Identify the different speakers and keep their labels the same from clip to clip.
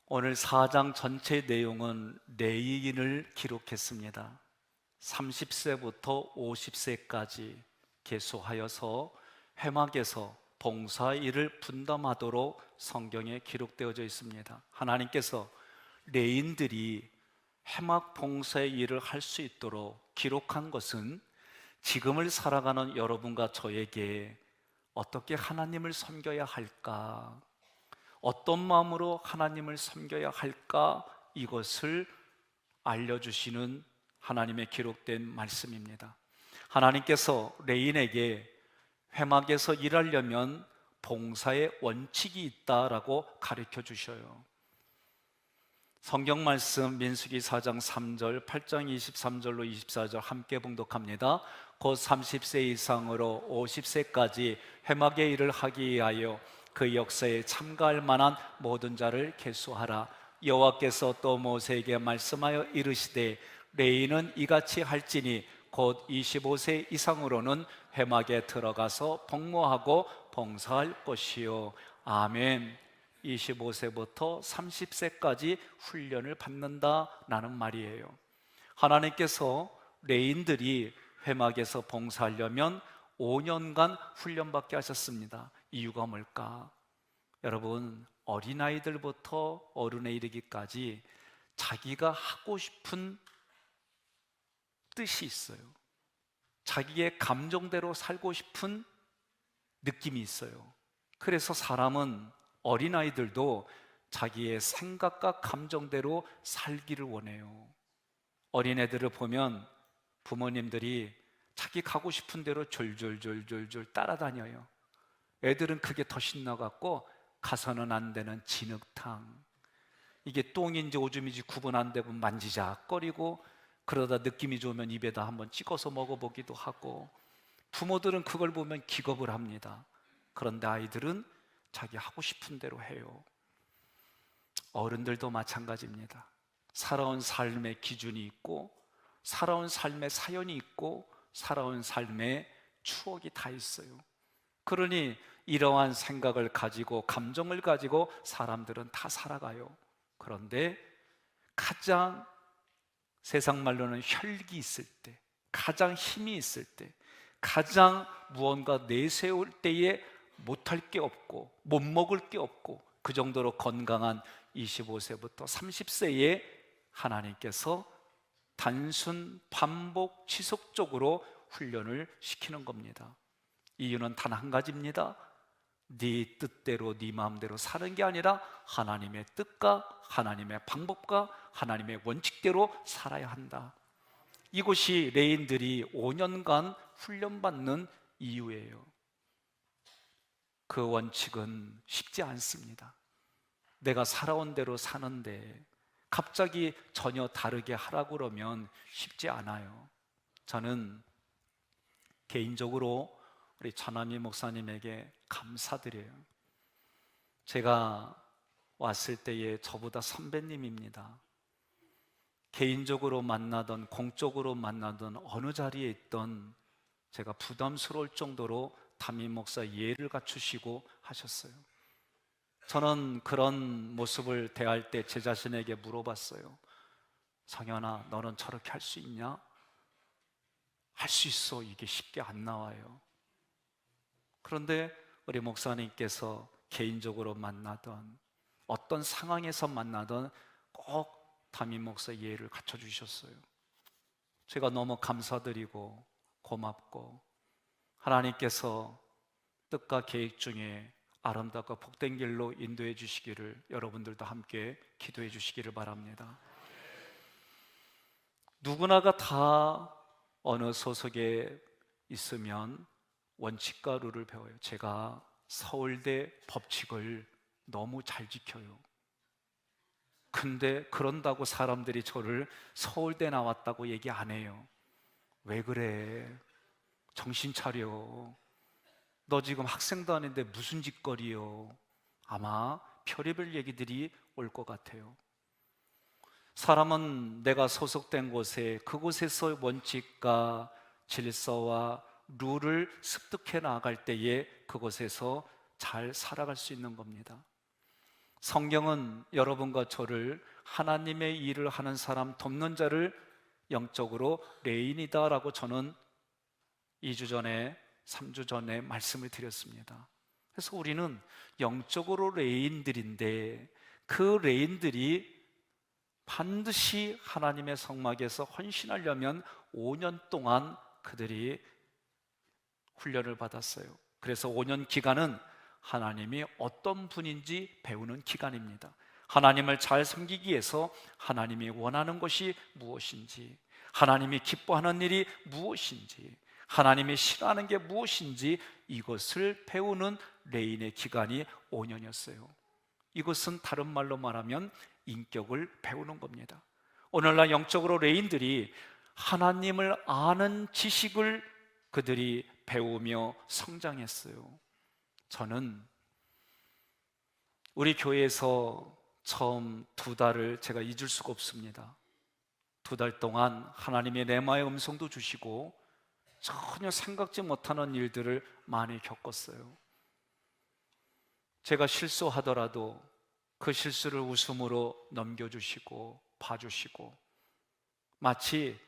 Speaker 1: 오늘 4장 전체 내용은 레위인을 기록했습니다. 30세부터 50세까지 계속하여서 회막에서 봉사일을 분담하도록 성경에 기록되어져 있습니다. 하나님께서 레위인들이 회막 봉사의 일을 할 수 있도록 기록한 것은 지금을 살아가는 여러분과 저에게 어떻게 하나님을 섬겨야 할까, 어떤 마음으로 하나님을 섬겨야 할까, 이것을 알려주시는 하나님의 기록된 말씀입니다. 하나님께서 레인에게 회막에서 일하려면 봉사의 원칙이 있다라고 가르쳐 주셔요. 성경 말씀 민수기 4장 3절, 8장 23절로 24절 함께 봉독합니다. 곧 30세 이상으로 50세까지 회막의 일을 하기 위하여 그 역사에 참가할 만한 모든 자를 계수하라. 여호와께서 또 모세에게 말씀하여 이르시되 레위인은 이같이 할지니 곧 25세 이상으로는 회막에 들어가서 복무하고 봉사할 것이요. 아멘. 25세부터 30세까지 훈련을 받는다라는 말이에요. 하나님께서 레위인들이 회막에서 봉사하려면 5년간 훈련받게 하셨습니다. 이유가 뭘까? 여러분, 어린아이들부터 어른에 이르기까지 자기가 하고 싶은 뜻이 있어요. 자기의 감정대로 살고 싶은 느낌이 있어요. 그래서 사람은, 어린아이들도 자기의 생각과 감정대로 살기를 원해요. 어린애들을 보면 부모님들이 자기 가고 싶은 대로 졸졸졸졸졸 따라다녀요. 애들은 그게 더 신나갖고 가서는 안 되는 진흙탕, 이게 똥인지 오줌인지 구분 안 되고 만지작거리고, 그러다 느낌이 좋으면 입에다 한번 찍어서 먹어보기도 하고, 부모들은 그걸 보면 기겁을 합니다. 그런데 아이들은 자기 하고 싶은 대로 해요. 어른들도 마찬가지입니다. 살아온 삶의 기준이 있고, 살아온 삶의 사연이 있고, 살아온 삶의 추억이 다 있어요. 그러니 이러한 생각을 가지고, 감정을 가지고 사람들은 다 살아가요. 그런데 가장, 세상 말로는 혈기 있을 때, 가장 힘이 있을 때, 가장 무언가 내세울 때에 못할 게 없고 못 먹을 게 없고, 그 정도로 건강한 25세부터 30세에 하나님께서 단순 반복 지속적으로 훈련을 시키는 겁니다. 이유는 단 한 가지입니다. 네 뜻대로 네 마음대로 사는 게 아니라 하나님의 뜻과 하나님의 방법과 하나님의 원칙대로 살아야 한다. 이것이 레인들이 5년간 훈련받는 이유예요. 그 원칙은 쉽지 않습니다. 내가 살아온 대로 사는데 갑자기 전혀 다르게 하라고 그러면 쉽지 않아요. 저는 개인적으로 우리 전하미 목사님에게 감사드려요. 제가 왔을 때에 저보다 선배님입니다. 개인적으로 만나던 공적으로 만나던 어느 자리에 있던 제가 부담스러울 정도로 담임 목사 예를 갖추시고 하셨어요. 저는 그런 모습을 대할 때 제 자신에게 물어봤어요. 성현아, 너는 저렇게 할 수 있냐? 할 수 있어. 이게 쉽게 안 나와요. 그런데 우리 목사님께서 개인적으로 만나던, 어떤 상황에서 만나던 꼭 담임 목사 예를 갖춰주셨어요. 제가 너무 감사드리고 고맙고, 하나님께서 뜻과 계획 중에 아름답고 복된 길로 인도해 주시기를 여러분들도 함께 기도해 주시기를 바랍니다. 누구나가 다 어느 소속에 있으면 원칙과 룰을 배워요. 제가 서울대 법칙을 너무 잘 지켜요. 근데 그런다고 사람들이 저를 서울대 나왔다고 얘기 안 해요. 왜 그래? 정신 차려. 너 지금 학생도 아닌데 무슨 짓거리요? 아마 별의별 얘기들이 올 것 같아요. 사람은 내가 소속된 곳에, 그곳에서 원칙과 질서와 룰을 습득해 나갈 때에 그곳에서 잘 살아갈 수 있는 겁니다. 성경은 여러분과 저를 하나님의 일을 하는 사람, 돕는 자를 영적으로 레인이다라고 저는 2주 전에 3주 전에 말씀을 드렸습니다. 그래서 우리는 영적으로 레인들인데 그 레인들이 반드시 하나님의 성막에서 헌신하려면 5년 동안 그들이 훈련을 받았어요. 그래서 5년 기간은 하나님이 어떤 분인지 배우는 기간입니다. 하나님을 잘 섬기기 위해서 하나님이 원하는 것이 무엇인지, 하나님이 기뻐하는 일이 무엇인지, 하나님이 싫어하는 게 무엇인지 이것을 배우는 레인의 기간이 5년이었어요. 이것은 다른 말로 말하면 인격을 배우는 겁니다. 오늘날 영적으로 레인들이 하나님을 아는 지식을 그들이 배우며 성장했어요. 저는 우리 교회에서 처음 2달을 제가 잊을 수가 없습니다. 2달 동안 하나님의 레마의 음성도 주시고 전혀 생각지 못하는 일들을 많이 겪었어요. 제가 실수하더라도 그 실수를 웃음으로 넘겨주시고 봐주시고, 마치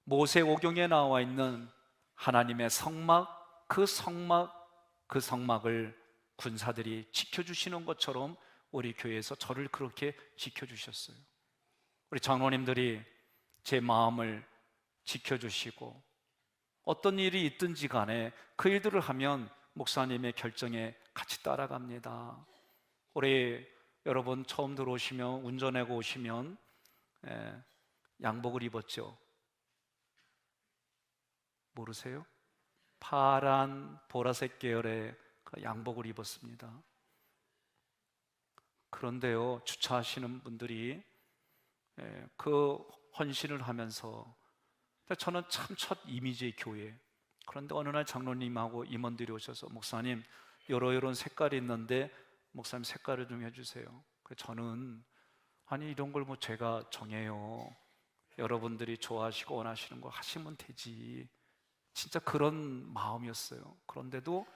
Speaker 1: 모세오경에 나와 있는 하나님의 성막, 그 성막을 군사들이 지켜주시는 것처럼 우리 교회에서 저를 그렇게 지켜주셨어요. 우리 장로님들이 제 마음을 지켜주시고, 어떤 일이 있든지 간에 그 일들을 하면 목사님의 결정에 같이 따라갑니다. 우리 여러분 처음 들어오시면, 운전하고 오시면 양복을 입었죠? 모르세요? 파란 보라색 계열의 그 양복을 입었습니다. 그런데요, 주차하시는 분들이 그 헌신을 하면서, 저는 참 첫 이미지의 교회. 그런데 어느 날 장로님하고 임원들이 오셔서, 목사님 이런 색깔이 있는데 목사님 색깔을 좀 해주세요. 저는 아니 이런 걸 뭐 제가 정해요. 여러분들이 좋아하시고 원하시는 거 하시면 되지. 진짜 그런 마음이었어요. 그런데도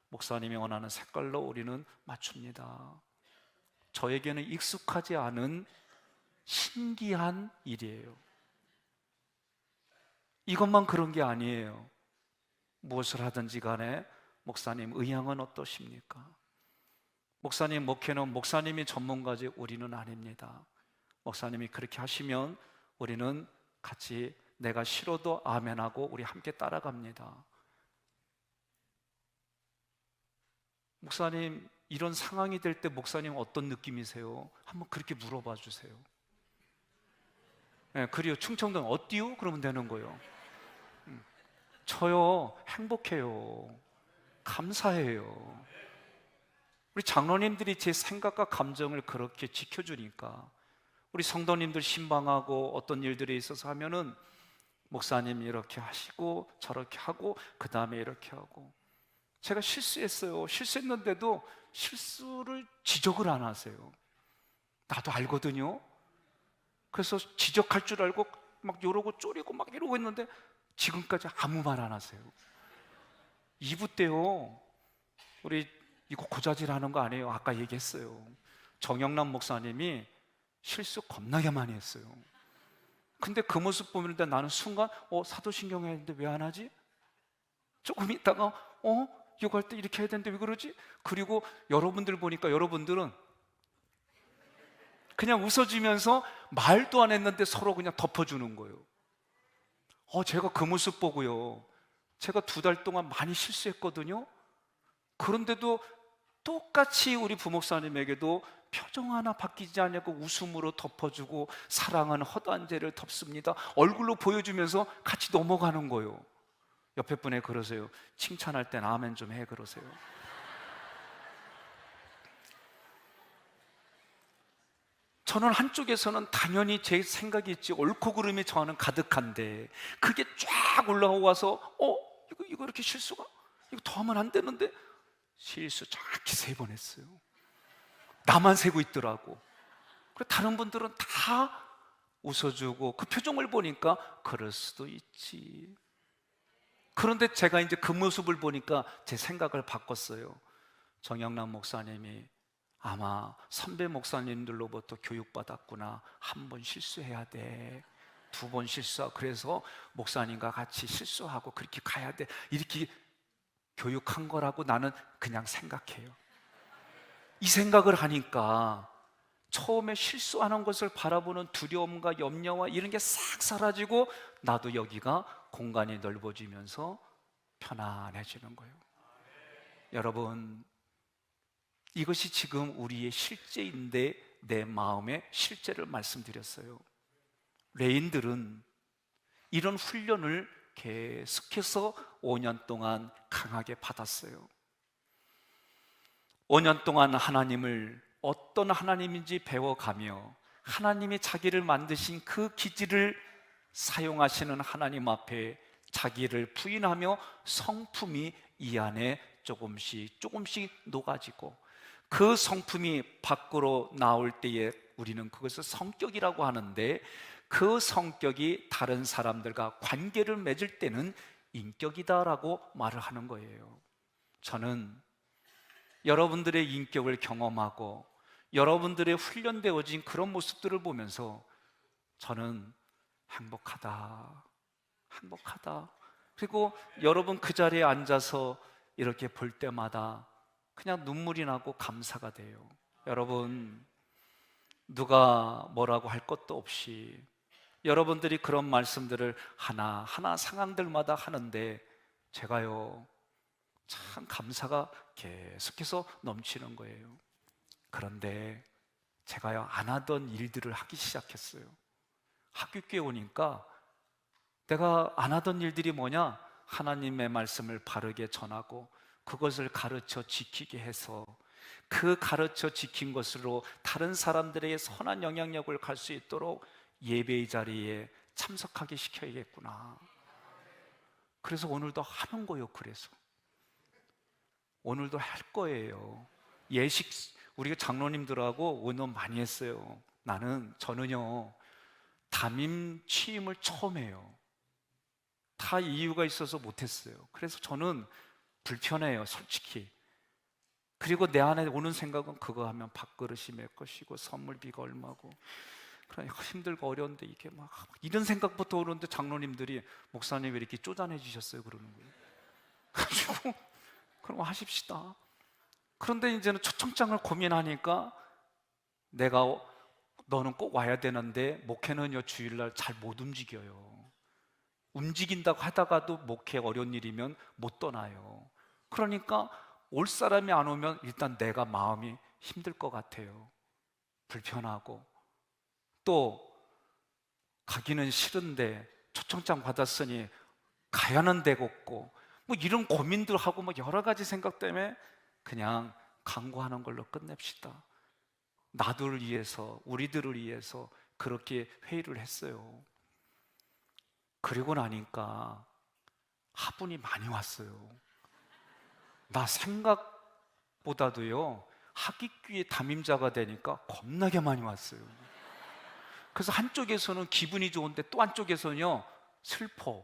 Speaker 1: 목사님이 원하는 색깔로 우리는 맞춥니다. 저에게는 익숙하지 않은 신기한 일이에요. 이것만 그런 게 아니에요. 무엇을 하든지 간에 목사님 의향은 어떠십니까? 목사님 목회는 목사님이 전문가지 우리는 아닙니다. 목사님이 그렇게 하시면 우리는 같이, 내가 싫어도 아멘하고 우리 함께 따라갑니다. 목사님 이런 상황이 될 때 목사님 어떤 느낌이세요? 한번 그렇게 물어봐 주세요. 그리고 충청도는 어때요? 그러면 되는 거예요. 저요 행복해요. 감사해요. 우리 장로님들이 제 생각과 감정을 그렇게 지켜주니까, 우리 성도님들 신방하고 어떤 일들에 있어서 하면은 목사님 이렇게 하시고 저렇게 하고 그 다음에 이렇게 하고, 제가 실수했어요. 실수했는데도 실수를 지적을 안 하세요. 나도 알거든요. 그래서 지적할 줄 알고 막 이러고 쪼리고 막 이러고 있는데 지금까지 아무 말 안 하세요. 2부 때요, 우리 이거 고자질하는 거 아니에요. 아까 얘기했어요. 정영남 목사님이 실수 겁나게 많이 했어요. 근데 그 모습 보는데 나는 순간 사도신경 해야 되는데 왜 안 하지? 조금 있다가 이거 할 때 이렇게 해야 되는데 왜 그러지? 그리고 여러분들 보니까 여러분들은 그냥 웃어주면서 말도 안 했는데 서로 그냥 덮어주는 거예요. 제가 그 모습 보고요, 제가 2달 동안 많이 실수했거든요. 그런데도 똑같이 우리 부목사님에게도 표정 하나 바뀌지 않고 웃음으로 덮어주고, 사랑은 허다한 죄를 덮습니다 얼굴로 보여주면서 같이 넘어가는 거예요. 옆에 분에 그러세요. 칭찬할 땐 아멘 좀 해, 그러세요. 저는 한쪽에서는 당연히 제 생각이 있지, 옳고 그름이 저는 가득한데 그게 쫙 올라오고 와서 이거 이렇게 실수가, 이거 더 하면 안 되는데, 실수 정확히 3번 했어요. 나만 세고 있더라고. 그리고 다른 분들은 다 웃어주고 그 표정을 보니까 그럴 수도 있지. 그런데 제가 이제 그 모습을 보니까 제 생각을 바꿨어요. 정영남 목사님이 아마 선배 목사님들로부터 교육받았구나. 한 번 실수해야 돼, 두 번 실수하고, 그래서 목사님과 같이 실수하고 그렇게 가야 돼, 이렇게 교육한 거라고 나는 그냥 생각해요. 이 생각을 하니까 처음에 실수하는 것을 바라보는 두려움과 염려와 이런 게 싹 사라지고, 나도 여기가 공간이 넓어지면서 편안해지는 거예요. 여러분, 이것이 지금 우리의 실제인데, 내 마음의 실제를 말씀드렸어요. 레인들은 이런 훈련을 계속해서 5년 동안 강하게 받았어요. 5년 동안 하나님을 어떤 하나님인지 배워가며, 하나님이 자기를 만드신 그 기질을 사용하시는 하나님 앞에 자기를 부인하며 성품이 이 안에 조금씩 녹아지고, 그 성품이 밖으로 나올 때에 우리는 그것을 성격이라고 하는데, 그 성격이 다른 사람들과 관계를 맺을 때는 인격이다라고 말을 하는 거예요. 저는 여러분들의 인격을 경험하고 여러분들의 훈련되어진 그런 모습들을 보면서 저는 행복하다. 그리고 여러분 그 자리에 앉아서 이렇게 볼 때마다 그냥 눈물이 나고 감사가 돼요. 여러분, 누가 뭐라고 할 것도 없이 여러분들이 그런 말씀들을 하나하나 상황들마다 하는데, 제가요 참 감사가 계속해서 넘치는 거예요. 그런데 제가요 안 하던 일들을 하기 시작했어요. 학교에 오니까 내가 안 하던 일들이 뭐냐? 하나님의 말씀을 바르게 전하고 그것을 가르쳐 지키게 해서, 그 가르쳐 지킨 것으로 다른 사람들에게 선한 영향력을 갈 수 있도록 예배의 자리에 참석하게 시켜야겠구나. 그래서 오늘도 하는 거예요. 그래서 오늘도 할 거예요. 예식, 우리가 장로님들하고 의논 많이 했어요. 저는요 담임 취임을 처음 해요. 다 이유가 있어서 못했어요. 그래서 저는 불편해요, 솔직히. 그리고 내 안에 오는 생각은 그거 하면 밥그릇이 몇 것이고 선물비가 얼마고, 그러니까 힘들고 어려운데 이게 막 이런 생각부터 오는데, 장로님들이 목사님 왜 이렇게 쪼잔해지셨어요? 그러는 거예요. 그래가지고 그럼 하십시다. 그런데 이제는 초청장을 고민하니까, 너는 꼭 와야 되는데 목회는요 주일날 잘 못 움직여요. 움직인다고 하다가도 목회 어려운 일이면 못 떠나요. 그러니까 올 사람이 안 오면 일단 내가 마음이 힘들 것 같아요. 불편하고, 또 가기는 싫은데 초청장 받았으니 가야는 데가 없고, 뭐 이런 고민들 하고 뭐 여러 가지 생각 때문에 그냥 강구하는 걸로 끝냅시다. 나들을 위해서, 우리들을 위해서 그렇게 회의를 했어요. 그리고 나니까 화분이 많이 왔어요. 나 생각보다도요 학기규의 담임자가 되니까 겁나게 많이 왔어요. 그래서 한쪽에서는 기분이 좋은데 또 한쪽에서는요 슬퍼.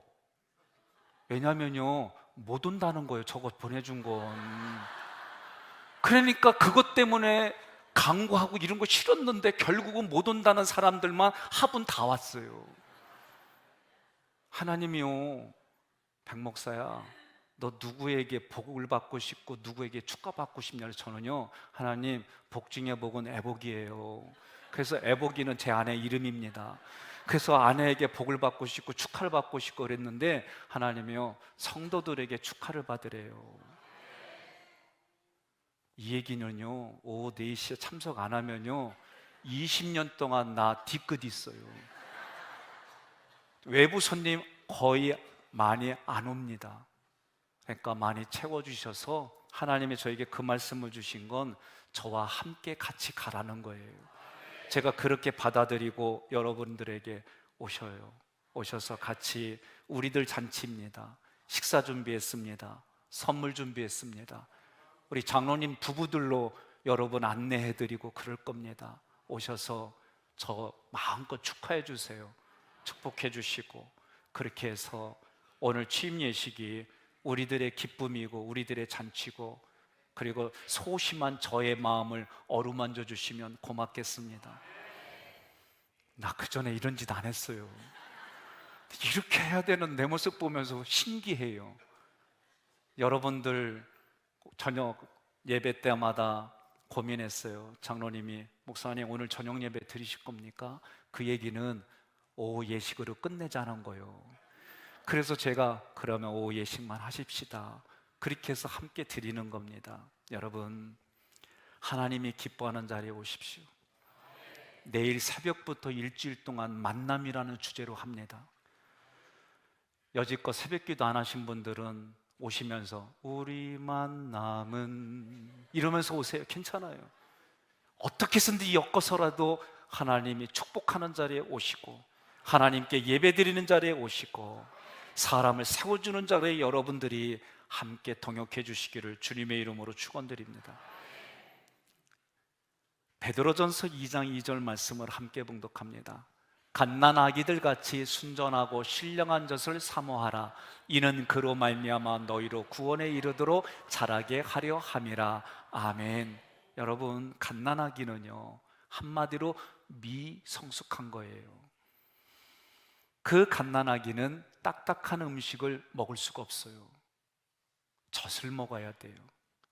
Speaker 1: 왜냐면요 못 온다는 거예요, 저거 보내준 건. 그러니까 그것 때문에 강구하고 이런 거 싫었는데 결국은 못 온다는 사람들만 화분 다 왔어요. 하나님이요, 백 목사야, 너 누구에게 복을 받고 싶고 누구에게 축하받고 싶냐? 저는요, 하나님, 복 중에 복은 애복이에요. 그래서 애복이는 제 아내 이름입니다. 그래서 아내에게 복을 받고 싶고 축하를 받고 싶고 그랬는데, 하나님이요, 성도들에게 축하를 받으래요. 이 얘기는요, 오후 4시에 참석 안 하면요 20년 동안 나 뒤끝 있어요. 외부 손님 거의 많이 안 옵니다. 그러니까 많이 채워주셔서 하나님이 저에게 그 말씀을 주신 건 저와 함께 같이 가라는 거예요. 제가 그렇게 받아들이고 여러분들에게 오셔서 같이, 우리들 잔치입니다. 식사 준비했습니다. 선물 준비했습니다. 우리 장로님 부부들로 여러분 안내해드리고 그럴 겁니다. 오셔서 저 마음껏 축하해 주세요. 축복해 주시고, 그렇게 해서 오늘 취임 예식이 우리들의 기쁨이고 우리들의 잔치고, 그리고 소심한 저의 마음을 어루만져 주시면 고맙겠습니다. 나 그전에 이런 짓 안 했어요. 이렇게 해야 되는 내 모습 보면서 신기해요. 여러분들 저녁 예배 때마다 고민했어요. 장로님이 목사님 오늘 저녁 예배 드리실 겁니까? 그 얘기는 오후 예식으로 끝내자는 거예요. 그래서 제가 그러면 오후 예식만 하십시다. 그렇게 해서 함께 드리는 겁니다. 여러분, 하나님이 기뻐하는 자리에 오십시오. 내일 새벽부터 일주일 동안 만남이라는 주제로 합니다. 여지껏 새벽기도 안 하신 분들은 오시면서 우리 만남은 이러면서 오세요. 괜찮아요. 어떻게 해서든지 엮어서라도 하나님이 축복하는 자리에 오시고 하나님께 예배드리는 자리에 오시고 사람을 세워주는 자리에 여러분들이 함께 동역해 주시기를 주님의 이름으로 축원드립니다. 베드로전서 2장 2절 말씀을 함께 봉독합니다. 갓난아기들 같이 순전하고 신령한 젖을 사모하라. 이는 그로 말미암아 너희로 구원에 이르도록 자라게 하려 함이라. 아멘. 여러분, 갓난아기는요 한마디로 미성숙한 거예요. 그 갓난아기는 딱딱한 음식을 먹을 수가 없어요. 젖을 먹어야 돼요.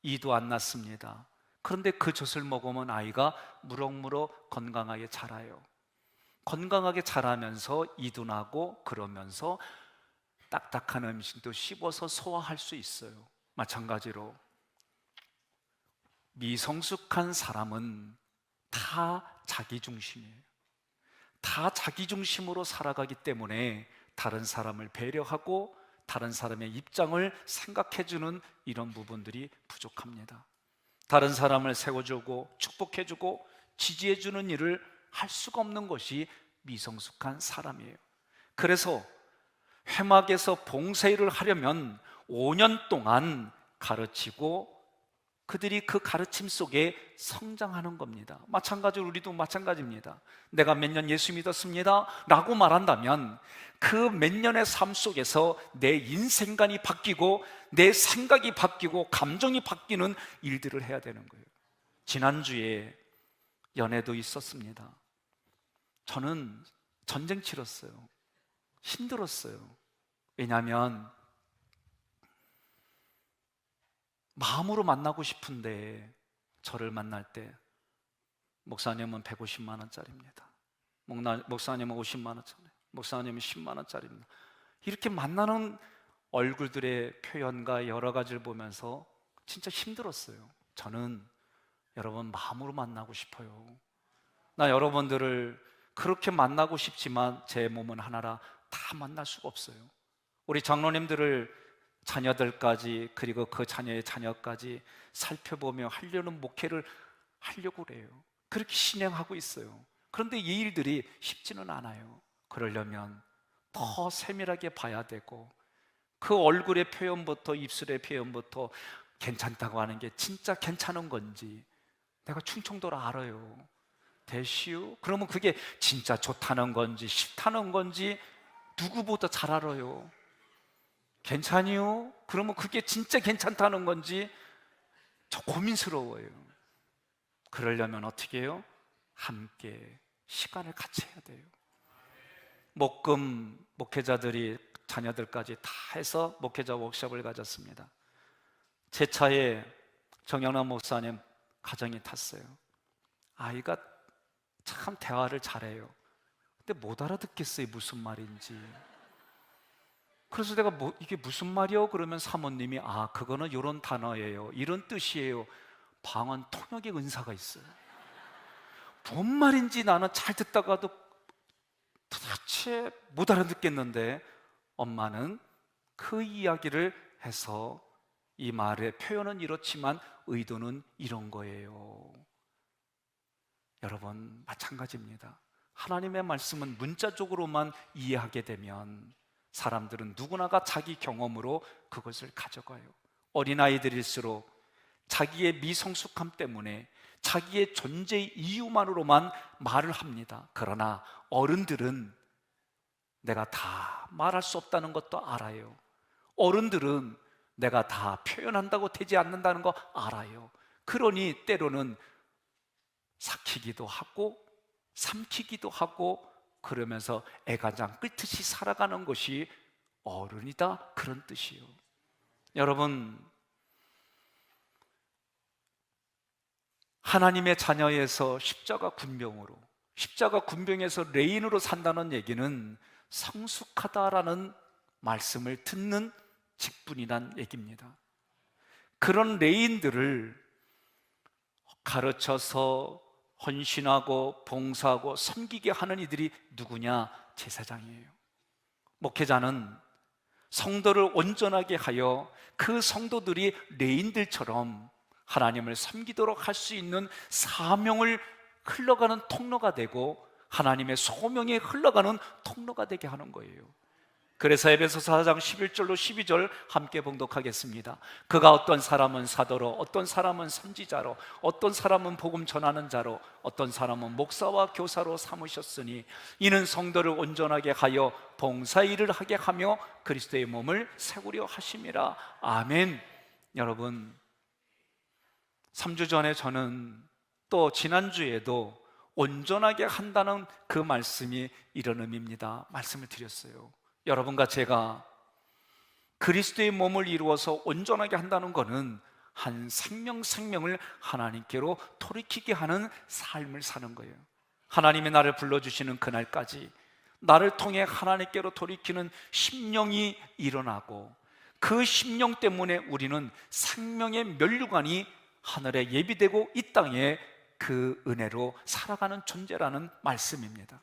Speaker 1: 이도 안 났습니다. 그런데 그 젖을 먹으면 아이가 무럭무럭 건강하게 자라요. 건강하게 자라면서 이도 나고 그러면서 딱딱한 음식도 씹어서 소화할 수 있어요. 마찬가지로 미성숙한 사람은 다 자기중심이에요. 다 자기중심으로 살아가기 때문에 다른 사람을 배려하고 다른 사람의 입장을 생각해주는 이런 부분들이 부족합니다. 다른 사람을 세워주고 축복해주고 지지해주는 일을 할 수가 없는 것이 미성숙한 사람이에요. 그래서 회막에서 봉사일을 하려면 5년 동안 가르치고 그들이 그 가르침 속에 성장하는 겁니다. 마찬가지로 우리도 마찬가지입니다. 내가 몇 년 예수 믿었습니다 라고 말한다면 그 몇 년의 삶 속에서 내 인생관이 바뀌고 내 생각이 바뀌고 감정이 바뀌는 일들을 해야 되는 거예요. 지난주에 연애도 있었습니다. 저는 전쟁 치렀어요. 힘들었어요. 왜냐하면 마음으로 만나고 싶은데 저를 만날 때 목사님은 150만 원짜리입니다. 목사님은 50만 원짜리, 목사님은 10만 원짜리입니다. 이렇게 만나는 얼굴들의 표현과 여러 가지를 보면서 진짜 힘들었어요. 저는 여러분 마음으로 만나고 싶어요. 나 여러분들을 그렇게 만나고 싶지만 제 몸은 하나라 다 만날 수가 없어요. 우리 장로님들을 자녀들까지 그리고 그 자녀의 자녀까지 살펴보며 하려는 목회를 하려고 그래요. 그렇게 신행하고 있어요. 그런데 이 일들이 쉽지는 않아요. 그러려면 더 세밀하게 봐야 되고 그 얼굴의 표현부터 입술의 표현부터 괜찮다고 하는 게 진짜 괜찮은 건지 내가 충청도를 알아요. 대시우? 그러면 그게 진짜 좋다는 건지 싫다는 건지 누구보다 잘 알아요. 괜찮이요? 그러면 그게 진짜 괜찮다는 건지 저 고민스러워요. 그러려면 어떻게 해요? 함께 시간을 같이 해야 돼요. 목금 목회자들이 자녀들까지 다 해서 목회자 워크숍을 가졌습니다. 제 차에 정영남 목사님 가정이 탔어요. 아이가 참 대화를 잘해요. 근데 못 알아듣겠어요. 무슨 말인지. 그래서 내가 이게 무슨 말이요? 그러면 사모님이 그거는 이런 단어예요. 이런 뜻이에요. 방언 통역의 은사가 있어요. 뭔 말인지 나는 잘 듣다가도 도대체 못 알아듣겠는데 엄마는 그 이야기를 해서 이 말의 표현은 이렇지만 의도는 이런 거예요. 여러분 마찬가지입니다. 하나님의 말씀은 문자적으로만 이해하게 되면 사람들은 누구나가 자기 경험으로 그것을 가져가요. 어린아이들일수록 자기의 미성숙함 때문에 자기의 존재의 이유만으로만 말을 합니다. 그러나 어른들은 내가 다 말할 수 없다는 것도 알아요. 어른들은 내가 다 표현한다고 되지 않는다는 거 알아요. 그러니 때로는 삭히기도 하고 삼키기도 하고 그러면서 애가장 끓듯이 살아가는 것이 어른이다, 그런 뜻이요. 여러분, 하나님의 자녀에서 십자가 군병에서 레인으로 산다는 얘기는 성숙하다라는 말씀을 듣는 직분이란 얘기입니다. 그런 레인들을 가르쳐서 헌신하고 봉사하고 섬기게 하는 이들이 누구냐? 제사장이에요. 목회자는 성도를 온전하게 하여 그 성도들이 레인들처럼 하나님을 섬기도록 할 수 있는 사명을 흘러가는 통로가 되고 하나님의 소명에 흘러가는 통로가 되게 하는 거예요. 그래서 에베소서 4장 11절로 12절 함께 봉독하겠습니다. 그가 어떤 사람은 사도로, 어떤 사람은 선지자로, 어떤 사람은 복음 전하는 자로, 어떤 사람은 목사와 교사로 삼으셨으니 이는 성도를 온전하게 하여 봉사일을 하게 하며 그리스도의 몸을 세우려 하심이라. 아멘. 여러분, 3주 전에 저는 또 지난주에도 온전하게 한다는 그 말씀이 이런 의미입니다. 말씀을 드렸어요. 여러분과 제가 그리스도의 몸을 이루어서 온전하게 한다는 것은 한 생명을 하나님께로 돌이키게 하는 삶을 사는 거예요. 하나님이 나를 불러주시는 그날까지 나를 통해 하나님께로 돌이키는 심령이 일어나고 그 심령 때문에 우리는 생명의 면류관이 하늘에 예비되고 이 땅에 그 은혜로 살아가는 존재라는 말씀입니다.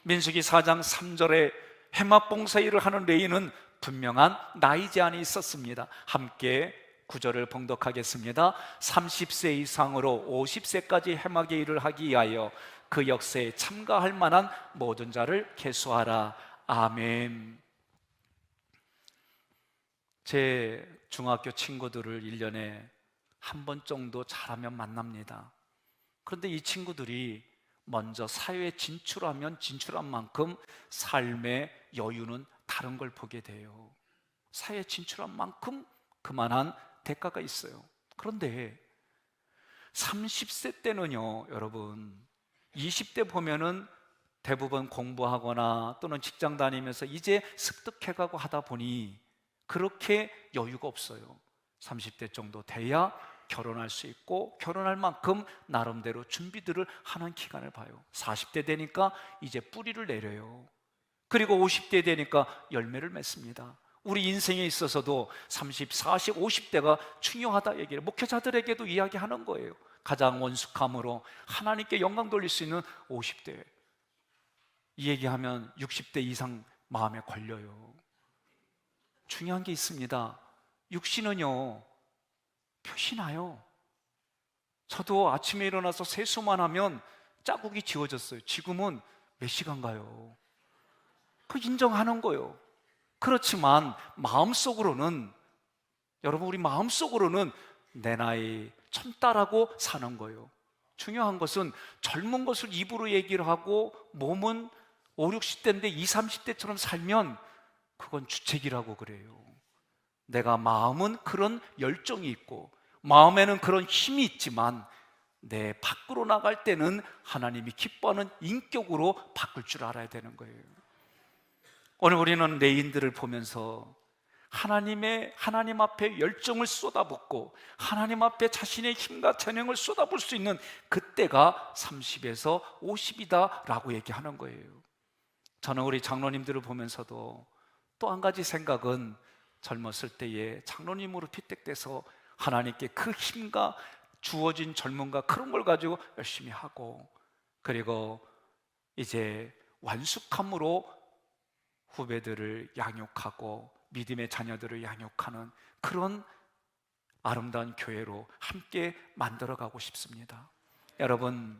Speaker 1: 민수기 4장 3절에 회막 봉사일을 하는 레위는 분명한 나이 제한이 있었습니다. 함께 구절을 봉독하겠습니다. 30세 이상으로 50세까지 회막의 일을 하기 위하여 그 역사에 참가할 만한 모든 자를 계수하라. 아멘. 제 중학교 친구들을 1년에 한 번 정도 잘하면 만납니다. 그런데 이 친구들이 먼저 사회에 진출하면 진출한 만큼 삶의 여유는 다른 걸 보게 돼요. 사회에 진출한 만큼 그만한 대가가 있어요. 그런데 30세 때는요, 여러분, 20대 보면은 대부분 공부하거나 또는 직장 다니면서 이제 습득해가고 하다 보니 그렇게 여유가 없어요. 30대 정도 돼야 결혼할 수 있고 결혼할 만큼 나름대로 준비들을 하는 기간을 봐요. 40대 되니까 이제 뿌리를 내려요. 그리고 50대 되니까 열매를 맺습니다. 우리 인생에 있어서도 30, 40, 50대가 중요하다 얘기를 목회자들에게도 이야기하는 거예요. 가장 원숙함으로 하나님께 영광 돌릴 수 있는 50대. 이 얘기하면 60대 이상 마음에 걸려요. 중요한 게 있습니다. 육신은요 표시 나요. 저도 아침에 일어나서 세수만 하면 자국이 지워졌어요. 지금은 몇 시간 가요. 그 인정하는 거예요. 그렇지만 마음속으로는, 여러분, 우리 마음속으로는 내 나이 첨따라고 사는 거예요. 중요한 것은 젊은 것을 입으로 얘기를 하고 몸은 5, 60대인데 20, 30대처럼 살면 그건 주책이라고 그래요. 내가 마음은 그런 열정이 있고 마음에는 그런 힘이 있지만 내 밖으로 나갈 때는 하나님이 기뻐하는 인격으로 바꿀 줄 알아야 되는 거예요. 오늘 우리는 레인들을 보면서 하나님 앞에 열정을 쏟아붓고 하나님 앞에 자신의 힘과 재능을 쏟아부을 수 있는 그때가 30에서 50이다 라고 얘기하는 거예요. 저는 우리 장로님들을 보면서도 또 한 가지 생각은 젊었을 때에 장로님으로 피택돼서 하나님께 그 힘과 주어진 젊음과 그런 걸 가지고 열심히 하고, 그리고 이제 완숙함으로 후배들을 양육하고 믿음의 자녀들을 양육하는 그런 아름다운 교회로 함께 만들어가고 싶습니다. 여러분,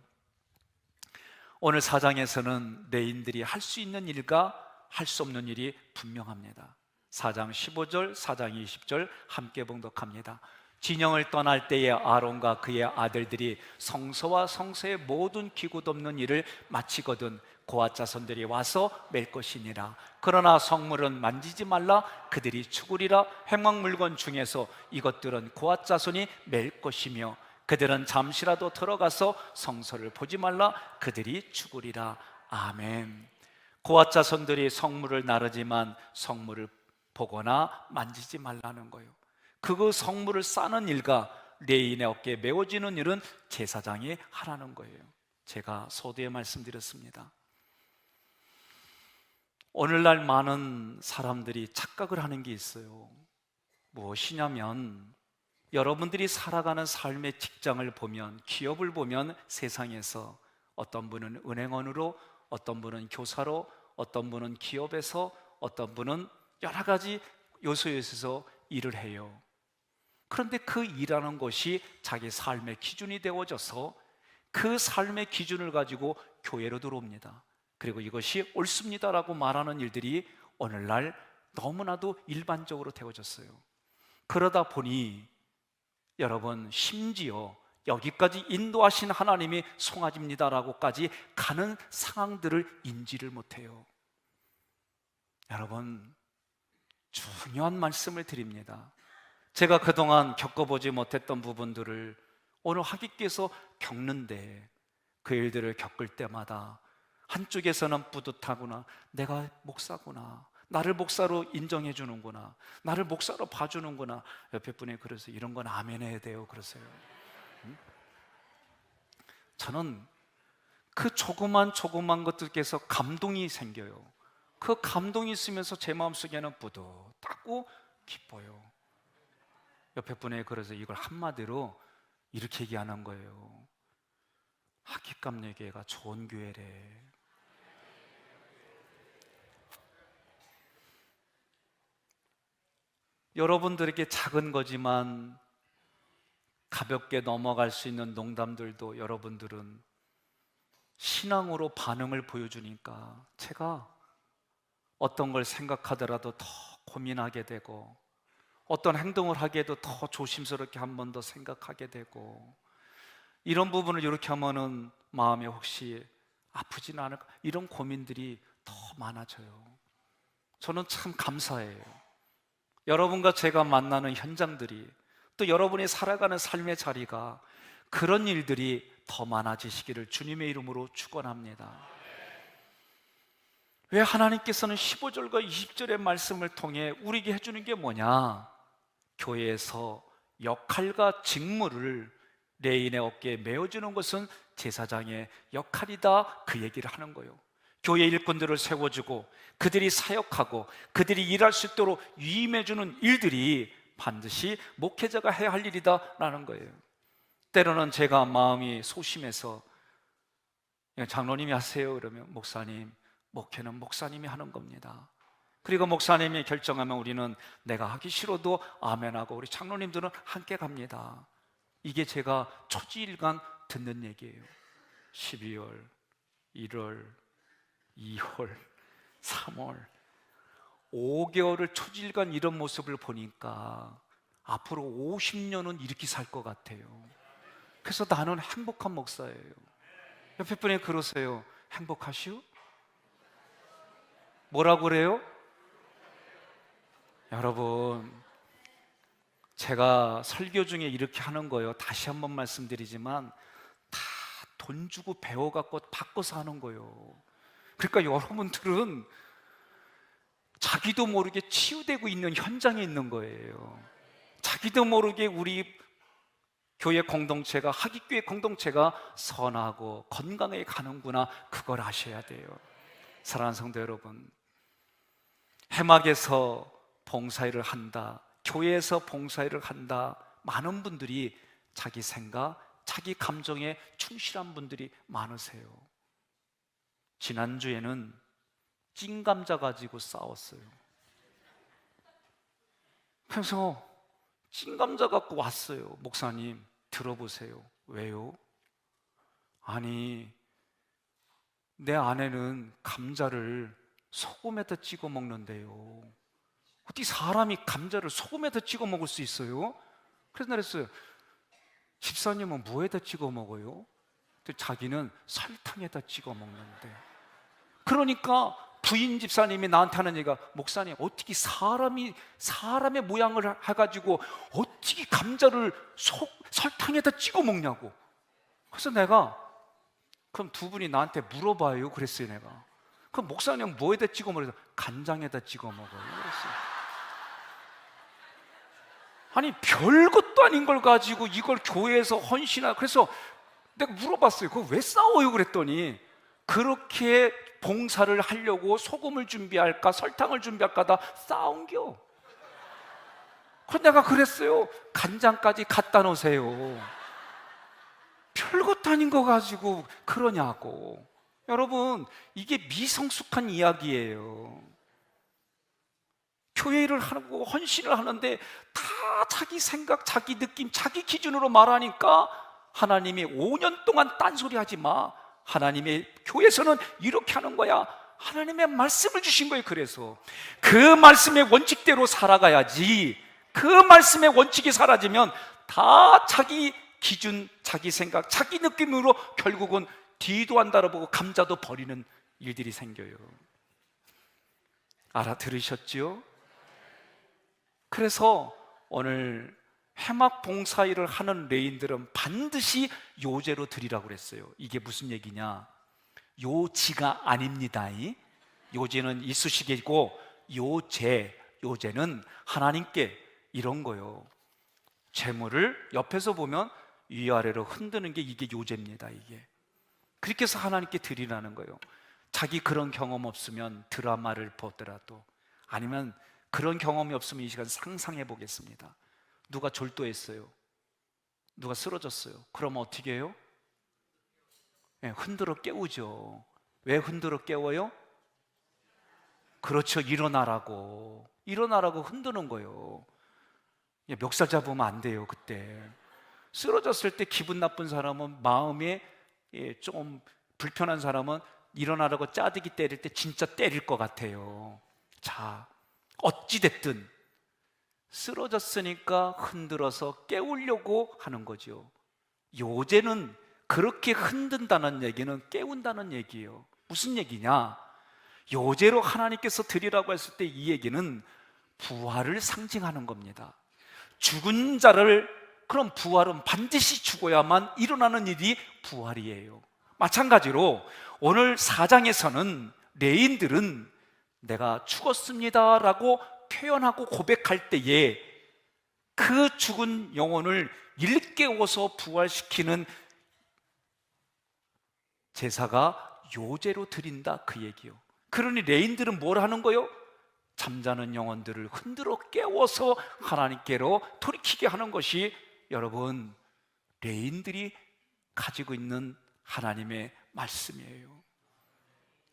Speaker 1: 오늘 4장에서는 레인들이 할 수 있는 일과 할 수 없는 일이 분명합니다. 4장 15절, 4장 20절 함께 봉독합니다. 진영을 떠날 때에 아론과 그의 아들들이 성소와 성소의 모든 기구 돕는 일을 마치거든 고아 자손들이 와서 맬 것이니라. 그러나 성물은 만지지 말라. 그들이 죽으리라. 행막 물건 중에서 이것들은 고아 자손이 맬 것이며 그들은 잠시라도 들어가서 성소를 보지 말라. 그들이 죽으리라. 아멘. 고아 자손들이 성물을 나르지만 성물을 보거나 만지지 말라는 거예요. 그 성물을 싸는 일과 레인의 어깨에 메워지는 일은 제사장이 하라는 거예요. 제가 서두에 말씀드렸습니다. 오늘날 많은 사람들이 착각을 하는 게 있어요. 무엇이냐면 여러분들이 살아가는 삶의 직장을 보면, 기업을 보면 세상에서 어떤 분은 은행원으로, 어떤 분은 교사로, 어떤 분은 기업에서, 어떤 분은 여러 가지 요소에서 일을 해요. 그런데 그 일하는 것이 자기 삶의 기준이 되어져서 그 삶의 기준을 가지고 교회로 들어옵니다. 그리고 이것이 옳습니다라고 말하는 일들이 오늘날 너무나도 일반적으로 되어졌어요. 그러다 보니 여러분, 심지어 여기까지 인도하신 하나님이 송아지입니다라고까지 가는 상황들을 인지를 못해요. 여러분, 중요한 말씀을 드립니다. 제가 그동안 겪어보지 못했던 부분들을 오늘 하객께서 겪는데, 그 일들을 겪을 때마다 한쪽에서는 뿌듯하구나, 내가 목사구나, 나를 목사로 인정해 주는구나, 나를 목사로 봐주는구나. 옆에 분이 그래서 이런 건 아멘 해야 돼요 그러세요. 저는 그 조그만 것들께서 감동이 생겨요. 그 감동이 있으면서 제 마음속에는 뿌듯하고 기뻐요. 옆에 분이 그래서 이걸 한마디로 이렇게 얘기하는 거예요. 하객감리교회가 좋은 교회래. 여러분들에게 작은 거지만 가볍게 넘어갈 수 있는 농담들도 여러분들은 신앙으로 반응을 보여주니까 제가 어떤 걸 생각하더라도 더 고민하게 되고, 어떤 행동을 하기에도 더 조심스럽게 한 번 더 생각하게 되고, 이런 부분을 이렇게 하면은 마음에 혹시 아프지는 않을까, 이런 고민들이 더 많아져요. 저는 참 감사해요. 여러분과 제가 만나는 현장들이, 또 여러분이 살아가는 삶의 자리가, 그런 일들이 더 많아지시기를 주님의 이름으로 축원합니다. 왜 하나님께서는 15절과 20절의 말씀을 통해 우리에게 해주는 게 뭐냐? 교회에서 역할과 직무를 레인의 어깨에 메어주는 것은 제사장의 역할이다, 그 얘기를 하는 거예요. 교회 일꾼들을 세워주고 그들이 사역하고 그들이 일할 수 있도록 위임해주는 일들이 반드시 목회자가 해야 할 일이다 라는 거예요. 때로는 제가 마음이 소심해서 장로님이 하세요 그러면, 목사님, 목회는 목사님이 하는 겁니다. 그리고 목사님이 결정하면 우리는 내가 하기 싫어도 아멘하고 우리 장로님들은 함께 갑니다. 이게 제가 초지일간 듣는 얘기예요. 12월, 1월, 2월, 3월 5개월을 초지일간 이런 모습을 보니까 앞으로 50년은 이렇게 살 것 같아요. 그래서 나는 행복한 목사예요. 옆에 분이 그러세요. 행복하시오? 뭐라고 그래요? 여러분, 제가 설교 중에 이렇게 하는 거예요. 다시 한번 말씀드리지만 다 돈 주고 배워갖고 바꿔서 하는 거예요. 그러니까 여러분들은 자기도 모르게 치유되고 있는 현장에 있는 거예요. 자기도 모르게 우리 교회 공동체가, 하객교회 공동체가 선하고 건강하게 가는구나, 그걸 아셔야 돼요. 사랑하는 성도 여러분, 해막에서 봉사일을 한다, 교회에서 봉사일을 한다, 많은 분들이 자기 생각, 자기 감정에 충실한 분들이 많으세요. 지난주에는 찐감자 가지고 싸웠어요. 그래서 찐감자 갖고 왔어요. 목사님 들어보세요. 왜요? 아니, 내 아내는 감자를 소금에다 찍어 먹는데요. 어떻게 사람이 감자를 소금에다 찍어 먹을 수 있어요? 그래서 그랬어요. 집사님은 뭐에다 찍어 먹어요? 자기는 설탕에다 찍어 먹는데. 그러니까 부인 집사님이 나한테 하는 얘기가, 목사님 어떻게 사람의 모양을 해가지고 어떻게 감자를 설탕에다 찍어 먹냐고. 그래서 내가, 그럼 두 분이 나한테 물어봐요 그랬어요. 내가, 그럼 목사님 뭐에다 찍어 먹어요? 간장에다 찍어 먹어요 그랬어요. 아니 별것도 아닌 걸 가지고 이걸 교회에서 헌신하. 그래서 내가 물어봤어요. 그거 왜 싸워요? 그랬더니 그렇게 봉사를 하려고 소금을 준비할까 설탕을 준비할까 다 싸운겨. 그래서 내가 그랬어요. 간장까지 갖다 놓으세요. 별것도 아닌 거 가지고 그러냐고. 여러분, 이게 미성숙한 이야기예요. 교회 일을 하고 헌신을 하는데 다 자기 생각, 자기 느낌, 자기 기준으로 말하니까 하나님이 5년 동안 딴소리 하지 마, 하나님의 교회에서는 이렇게 하는 거야, 하나님의 말씀을 주신 거예요. 그래서 그 말씀의 원칙대로 살아가야지. 그 말씀의 원칙이 사라지면 다 자기 기준, 자기 생각, 자기 느낌으로 결국은 뒤도 안 돌아보고 감자도 버리는 일들이 생겨요. 알아들으셨지요? 그래서 오늘 회막 봉사일을 하는 레인들은 반드시 요제로 드리라고 그랬어요. 이게 무슨 얘기냐? 요지가 아닙니다. 요제는 이쑤시개고, 요제는 하나님께 이런 거요. 재물을 옆에서 보면 위아래로 흔드는 게 이게 요제입니다. 이게 그렇게 해서 하나님께 드리라는 거예요. 자기 그런 경험 없으면 드라마를 보더라도, 아니면 그런 경험이 없으면 이 시간 상상해 보겠습니다. 누가 졸도했어요. 누가 쓰러졌어요. 그러면 어떻게 해요? 네, 흔들어 깨우죠. 왜 흔들어 깨워요? 그렇죠. 일어나라고 흔드는 거예요. 멱살 잡으면 안 돼요. 그때 쓰러졌을 때 기분 나쁜 사람은, 마음에 좀 불편한 사람은 일어나라고 짜대기 때릴 때 진짜 때릴 것 같아요. 자, 어찌됐든 쓰러졌으니까 흔들어서 깨우려고 하는 거죠. 요제는 그렇게 흔든다는 얘기는 깨운다는 얘기예요. 무슨 얘기냐? 요제로 하나님께서 드리라고 했을 때 이 얘기는 부활을 상징하는 겁니다. 죽은 자를, 그럼 부활은 반드시 죽어야만 일어나는 일이 부활이에요. 마찬가지로 오늘 4장에서는 레인들은 내가 죽었습니다 라고 표현하고 고백할 때에 그 죽은 영혼을 일깨워서 부활시키는 제사가 요제로 드린다, 그 얘기요. 그러니 레인들은 뭘 하는 거요? 잠자는 영혼들을 흔들어 깨워서 하나님께로 돌이키게 하는 것이 여러분 레인들이 가지고 있는 하나님의 말씀이에요.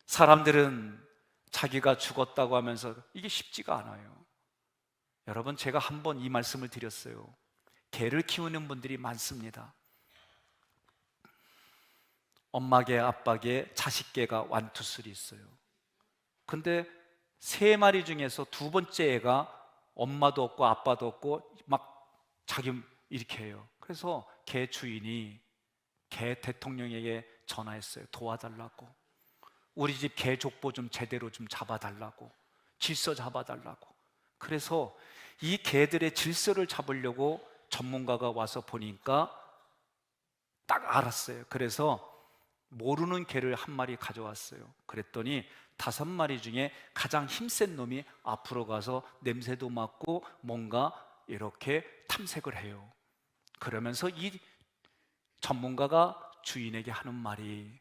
Speaker 1: 사람들은 자기가 죽었다고 하면서 이게 쉽지가 않아요. 여러분, 제가 한번 이 말씀을 드렸어요. 개를 키우는 분들이 많습니다. 엄마 개, 아빠 개, 자식 개가 완투쓰리 있어요. 근데 3마리 중에서 두 번째 애가 엄마도 없고 아빠도 없고 막 자기 이렇게 해요. 그래서 개 주인이 개 대통령에게 전화했어요. 도와달라고. 우리 집 개 족보 좀 제대로 좀 잡아달라고, 질서 잡아달라고. 그래서 이 개들의 질서를 잡으려고 전문가가 와서 보니까 딱 알았어요. 그래서 모르는 개를 한 마리 가져왔어요. 그랬더니 5마리 중에 가장 힘센 놈이 앞으로 가서 냄새도 맡고 뭔가 이렇게 탐색을 해요. 그러면서 이 전문가가 주인에게 하는 말이,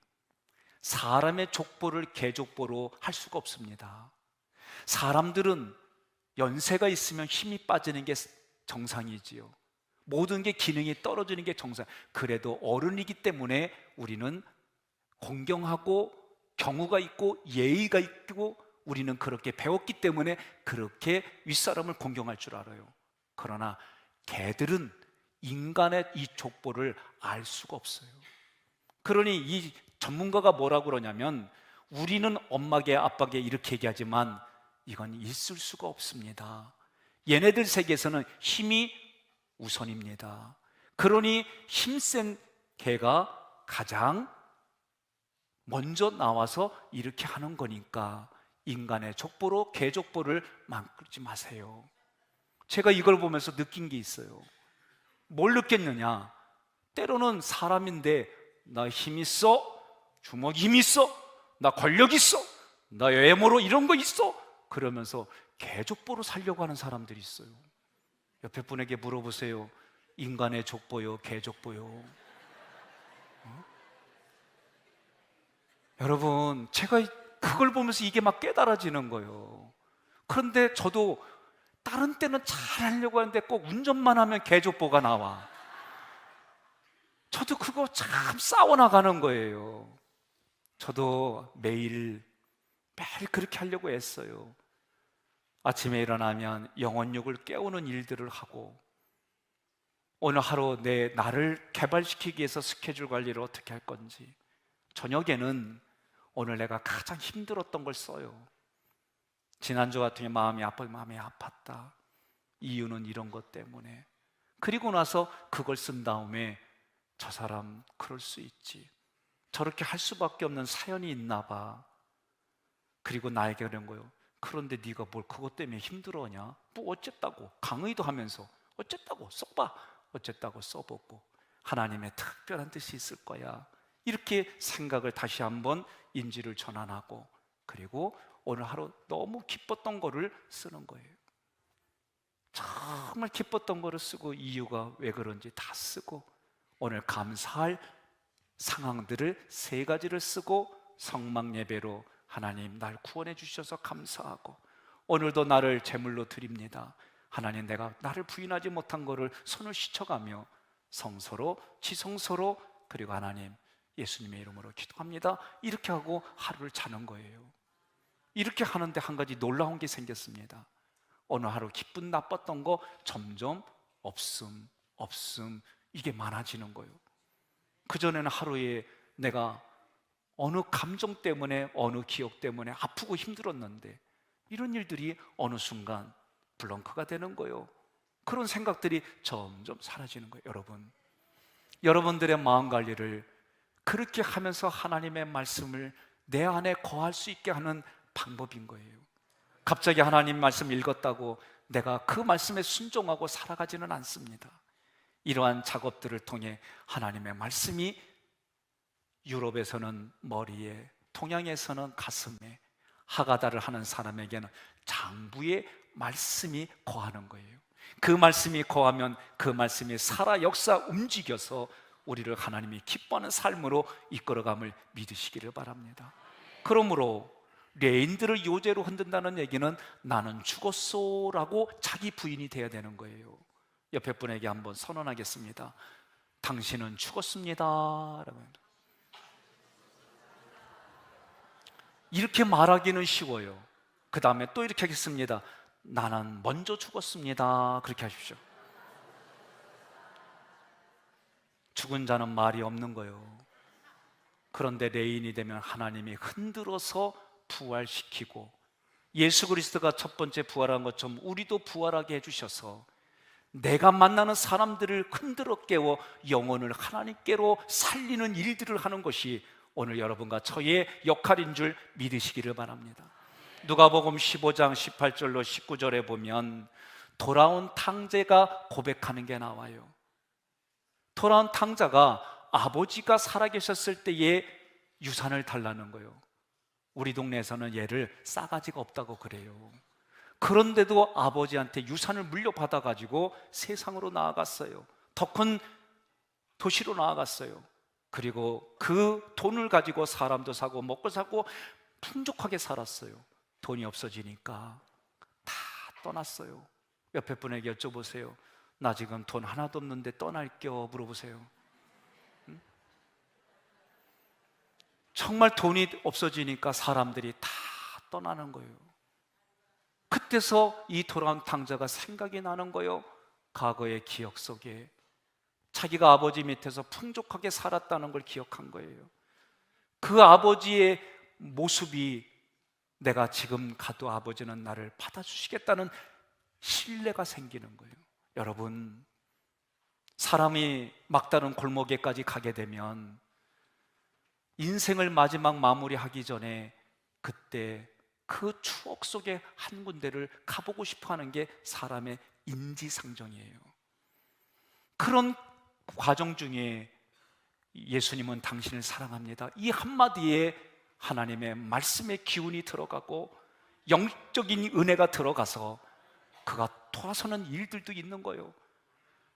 Speaker 1: 사람의 족보를 개 족보로 할 수가 없습니다. 사람들은 연세가 있으면 힘이 빠지는 게 정상이지요. 모든 게 기능이 떨어지는 게 정상. 그래도 어른이기 때문에 우리는 공경하고 경우가 있고 예의가 있고 우리는 그렇게 배웠기 때문에 그렇게 윗사람을 공경할 줄 알아요. 그러나 개들은 인간의 이 족보를 알 수가 없어요. 그러니 이 전문가가 뭐라고 그러냐면, 우리는 엄마게 아빠게 이렇게 얘기하지만 이건 있을 수가 없습니다. 얘네들 세계에서는 힘이 우선입니다. 그러니 힘센 개가 가장 먼저 나와서 이렇게 하는 거니까 인간의 족보로 개족보를 만들지 마세요. 제가 이걸 보면서 느낀 게 있어요. 뭘 느꼈느냐? 때로는 사람인데 나 힘 있어? 주먹 힘 있어? 나 권력 있어? 나 외모로 이런 거 있어? 그러면서 개족보로 살려고 하는 사람들이 있어요. 옆에 분에게 물어보세요. 인간의 족보요, 개족보요? 여러분, 제가 그걸 보면서 이게 막 깨달아지는 거예요. 그런데 저도 다른 때는 잘 하려고 하는데 꼭 운전만 하면 개족보가 나와. 저도 그거 참 싸워나가는 거예요. 저도 매일 그렇게 하려고 했어요. 아침에 일어나면 영혼력을 깨우는 일들을 하고, 오늘 하루 나를 개발시키기 위해서 스케줄 관리를 어떻게 할 건지, 저녁에는 오늘 내가 가장 힘들었던 걸 써요. 지난주 같은 경우 마음이 아팠다. 이유는 이런 것 때문에. 그리고 나서 그걸 쓴 다음에 저 사람 그럴 수 있지, 저렇게 할 수밖에 없는 사연이 있나 봐. 그리고 나에게 그런 거예요. 그런데 네가 뭘 그것 때문에 힘들어하냐? 뭐 어쨌다고, 강의도 하면서 어쨌다고 써봐, 어쨌다고 써보고 하나님의 특별한 뜻이 있을 거야. 이렇게 생각을 다시 한번 인지를 전환하고, 그리고 오늘 하루 너무 기뻤던 거를 쓰는 거예요. 정말 기뻤던 거를 쓰고, 이유가 왜 그런지 다 쓰고, 오늘 감사할 상황들을 3가지를 쓰고 성막 예배로 하나님 날 구원해 주셔서 감사하고, 오늘도 나를 제물로 드립니다. 하나님, 내가 나를 부인하지 못한 거를 손을 씻어가며 성소로, 지성소로, 그리고 하나님 예수님의 이름으로 기도합니다. 이렇게 하고 하루를 자는 거예요. 이렇게 하는데 한 가지 놀라운 게 생겼습니다. 오늘 하루 기쁜 나빴던 거 점점 없음 이게 많아지는 거예요. 그전에는 하루에 내가 어느 감정 때문에, 어느 기억 때문에 아프고 힘들었는데, 이런 일들이 어느 순간 블렁크가 되는 거예요. 그런 생각들이 점점 사라지는 거예요. 여러분들의 마음 관리를 그렇게 하면서 하나님의 말씀을 내 안에 거할 수 있게 하는 방법인 거예요. 갑자기 하나님 말씀 읽었다고 내가 그 말씀에 순종하고 살아가지는 않습니다. 이러한 작업들을 통해 하나님의 말씀이 유럽에서는 머리에, 동양에서는 가슴에, 하가다를 하는 사람에게는 장부의 말씀이 거하는 거예요. 그 말씀이 거하면 그 말씀이 살아 역사 움직여서 우리를 하나님이 기뻐하는 삶으로 이끌어감을 믿으시기를 바랍니다. 그러므로 레인들을 요제로 흔든다는 얘기는 나는 죽었소라고 자기 부인이 돼야 되는 거예요. 옆에 분에게 한번 선언하겠습니다. 당신은 죽었습니다 라고. 이렇게 말하기는 쉬워요. 그 다음에 또 이렇게 하겠습니다. 나는 먼저 죽었습니다. 그렇게 하십시오. 죽은 자는 말이 없는 거예요. 그런데 레인이 되면 하나님이 흔들어서 부활시키고, 예수 그리스도가 첫 번째 부활한 것처럼 우리도 부활하게 해주셔서 내가 만나는 사람들을 흔들어 깨워 영혼을 하나님께로 살리는 일들을 하는 것이 오늘 여러분과 저의 역할인 줄 믿으시기를 바랍니다. 누가복음 15장 18절로 19절에 보면 돌아온 탕자가 고백하는 게 나와요. 돌아온 탕자가 아버지가 살아계셨을 때의 유산을 달라는 거예요. 우리 동네에서는 얘를 싸가지가 없다고 그래요. 그런데도 아버지한테 유산을 물려받아가지고 세상으로 나아갔어요. 더 큰 도시로 나아갔어요. 그리고 그 돈을 가지고 사람도 사고 먹고 사고 풍족하게 살았어요. 돈이 없어지니까 다 떠났어요. 옆에 분에게 여쭤보세요. 나 지금 돈 하나도 없는데 떠날겨? 물어보세요. 응? 정말 돈이 없어지니까 사람들이 다 떠나는 거예요. 그때서 이 돌아온 탕자가 생각이 나는 거예요. 과거의 기억 속에 자기가 아버지 밑에서 풍족하게 살았다는 걸 기억한 거예요. 그 아버지의 모습이 내가 지금 가도 아버지는 나를 받아주시겠다는 신뢰가 생기는 거예요. 여러분, 사람이 막다른 골목에까지 가게 되면 인생을 마지막 마무리하기 전에 그때 그 추억 속의 한 군데를 가보고 싶어 하는 게 사람의 인지상정이에요. 그런 과정 중에 예수님은 당신을 사랑합니다, 이 한마디에 하나님의 말씀의 기운이 들어가고 영적인 은혜가 들어가서 그가 돌아서는 일들도 있는 거예요.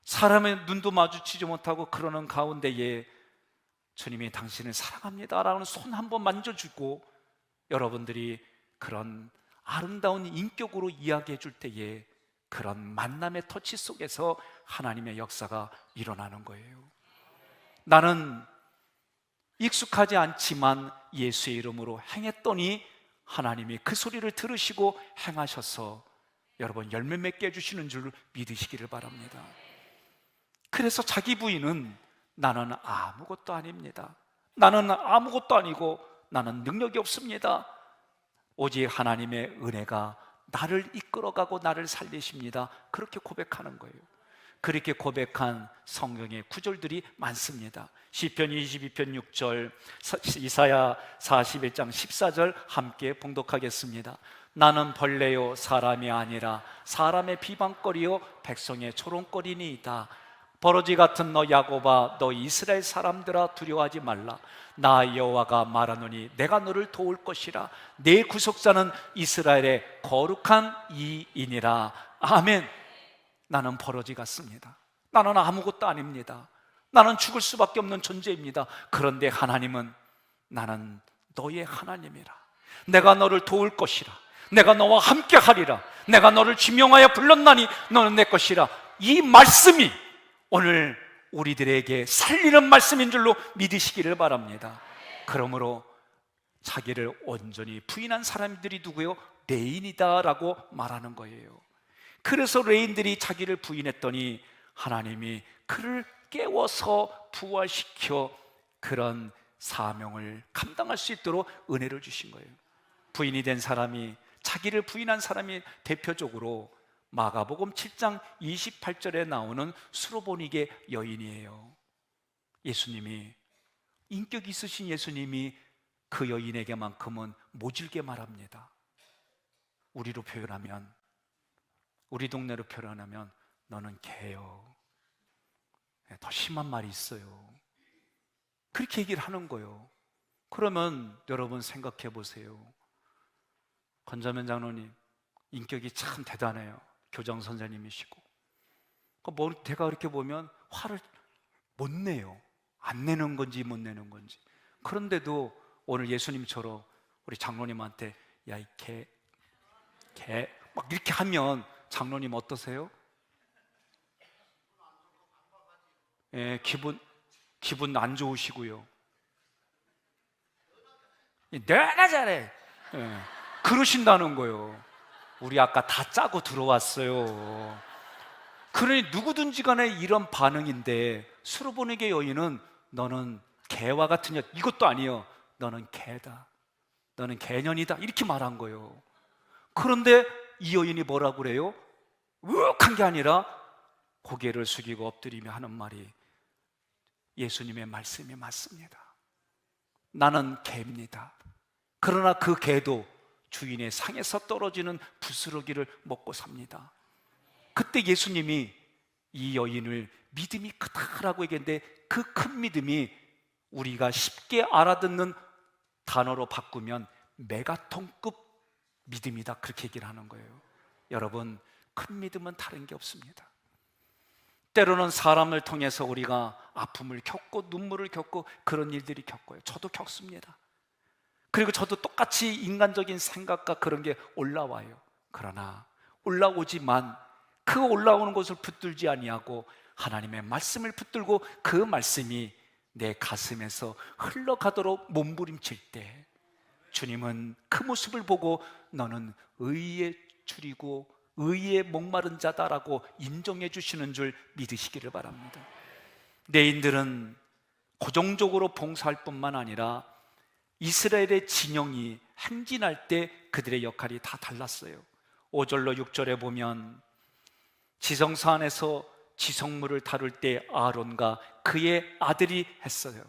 Speaker 1: 사람의 눈도 마주치지 못하고 그러는 가운데에 주님이 당신을 사랑합니다 라는 손 한번 만져주고 여러분들이 그런 아름다운 인격으로 이야기해 줄 때에 그런 만남의 터치 속에서 하나님의 역사가 일어나는 거예요. 나는 익숙하지 않지만 예수의 이름으로 행했더니 하나님이 그 소리를 들으시고 행하셔서 여러분 열매 맺게 해주시는 줄 믿으시기를 바랍니다. 그래서 자기 부인은 나는 아무것도 아닙니다, 나는 아무것도 아니고 나는 능력이 없습니다, 오직 하나님의 은혜가 나를 이끌어가고 나를 살리십니다, 그렇게 고백하는 거예요. 그렇게 고백한 성경의 구절들이 많습니다. 시편 22편 6절, 이사야 41장 14절 함께 봉독하겠습니다. 나는 벌레요 사람이 아니라 사람의 비방거리요 백성의 조롱거리니이다. 버러지 같은 너 야곱아, 너 이스라엘 사람들아 두려워하지 말라. 나 여호와가 말하노니 내가 너를 도울 것이라. 내 구속자는 이스라엘의 거룩한 이이니라. 아멘. 나는 버러지 같습니다. 나는 아무것도 아닙니다. 나는 죽을 수밖에 없는 존재입니다. 그런데 하나님은 나는 너의 하나님이라. 내가 너를 도울 것이라. 내가 너와 함께 하리라. 내가 너를 지명하여 불렀나니 너는 내 것이라. 이 말씀이 오늘 우리들에게 살리는 말씀인 줄로 믿으시기를 바랍니다. 그러므로 자기를 온전히 부인한 사람들이 누구요? 레인이다 라고 말하는 거예요. 그래서 레인들이 자기를 부인했더니 하나님이 그를 깨워서 부활시켜 그런 사명을 감당할 수 있도록 은혜를 주신 거예요. 부인이 된 사람이, 자기를 부인한 사람이 대표적으로 마가복음 7장 28절에 나오는 수로보니게 여인이에요. 예수님이, 인격 있으신 예수님이 그 여인에게만큼은 모질게 말합니다. 우리로 표현하면, 우리 동네로 표현하면 너는 개요. 더 심한 말이 있어요. 그렇게 얘기를 하는 거예요. 그러면 여러분 생각해 보세요. 권자면 장로님 인격이 참 대단해요. 교장 선생님이시고 제가 그렇게 보면 화를 못 내요. 안 내는 건지 못 내는 건지. 그런데도 오늘 예수님처럼 우리 장로님한테 야 이 개 막 이렇게 하면 장로님 어떠세요? 예, 기분 안 좋으시고요. 내가 잘해. 예, 그러신다는 거예요. 우리 아까 다 짜고 들어왔어요. 그러니 누구든지 간에 이런 반응인데 수로보니게 여인은 너는 개와 같은 여, 이것도 아니요, 너는 개다, 너는 개년이다 이렇게 말한 거예요. 그런데 이 여인이 뭐라고 그래요? 우악한 게 아니라 고개를 숙이고 엎드리며 하는 말이 예수님의 말씀이 맞습니다. 나는 개입니다. 그러나 그 개도 주인의 상에서 떨어지는 부스러기를 먹고 삽니다. 그때 예수님이 이 여인을 믿음이 크다라고 얘기했는데 그 큰 믿음이 우리가 쉽게 알아듣는 단어로 바꾸면 메가톤급 믿음이다, 그렇게 얘기를 하는 거예요. 여러분, 큰 믿음은 다른 게 없습니다. 때로는 사람을 통해서 우리가 아픔을 겪고 눈물을 겪고 그런 일들이 겪어요. 저도 겪습니다. 그리고 저도 똑같이 인간적인 생각과 그런 게 올라와요. 그러나 올라오지만 그 올라오는 것을 붙들지 아니하고 하나님의 말씀을 붙들고 그 말씀이 내 가슴에서 흘러가도록 몸부림칠 때 주님은 그 모습을 보고 너는 의에 줄이고 의에 목마른 자다라고 인정해 주시는 줄 믿으시기를 바랍니다. 레인들은 고정적으로 봉사할 뿐만 아니라 이스라엘의 진영이 행진할 때 그들의 역할이 다 달랐어요. 5절로 6절에 보면 지성소 안에서 지성물을 다룰 때 아론과 그의 아들이 했어요.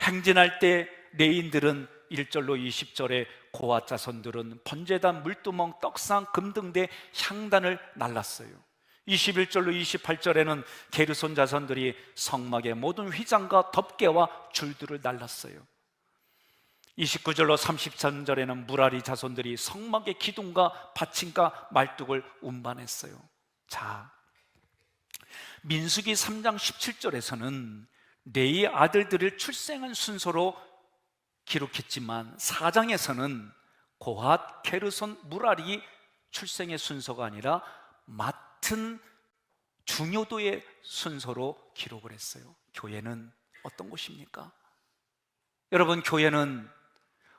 Speaker 1: 행진할 때 레인들은 1절로 20절에 고앗 자손들은 번제단, 물두멍, 떡상, 금등대, 향단을 날랐어요. 21절로 28절에는 게르손 자손들이 성막의 모든 휘장과 덮개와 줄들을 날랐어요. 29절로 33절에는 무라리 자손들이 성막의 기둥과 받침과 말뚝을 운반했어요. 자, 민수기 3장 17절에서는 레위 아들들을 출생한 순서로 기록했지만 4장에서는 고핫, 게르손, 무라리 출생의 순서가 아니라 맡은 중요도의 순서로 기록을 했어요. 교회는 어떤 곳입니까? 여러분, 교회는